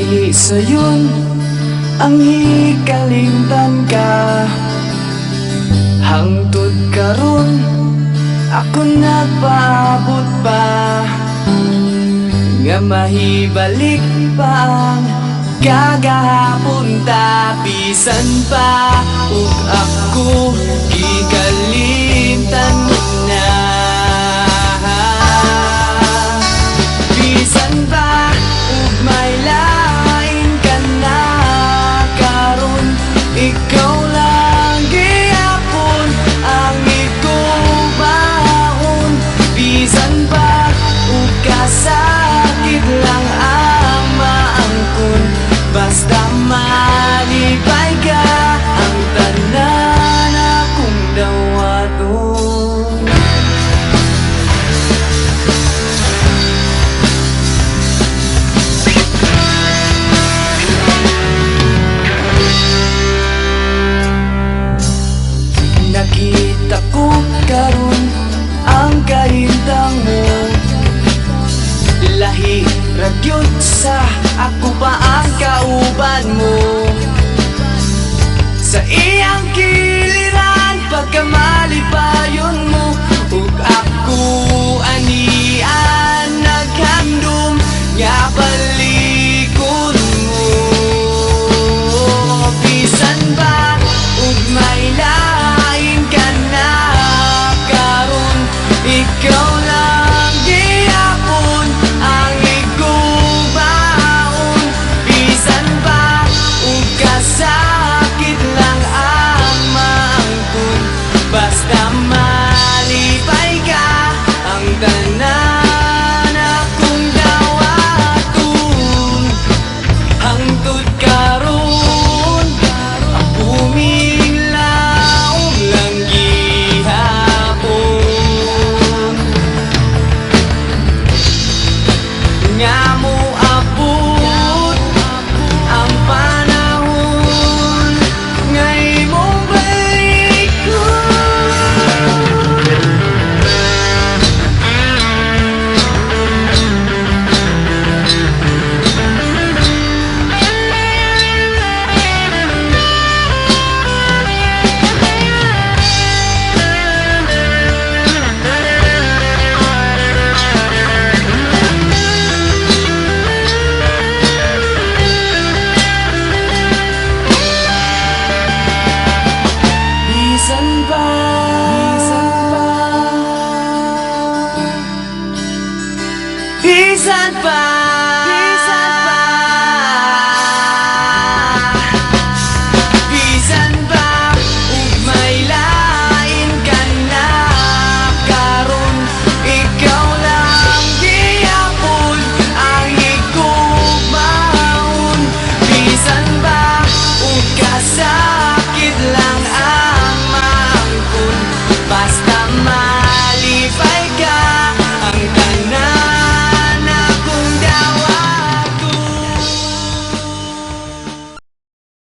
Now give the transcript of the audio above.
Dihi sayon ang hikalimtan ka, hangtod karon ako nagpaabot pa, nga mahibalik pa ang kagahapon ta. Bisan pa ug ako gikalimtan mo na, bisan pa ug may lain ka na karon, ikaw lang gihapon ang igubaon. Bisan pa ug kasakit lang ang maangkon, basta malipay ka ang tanan akong dawaton. Nakita ko karon ang kahintang mo, lahi ragyod sa ako pa ang kauban mo. Sa iyang kiliran pagkamalipayon mo, ug ako anian naghandom nga pala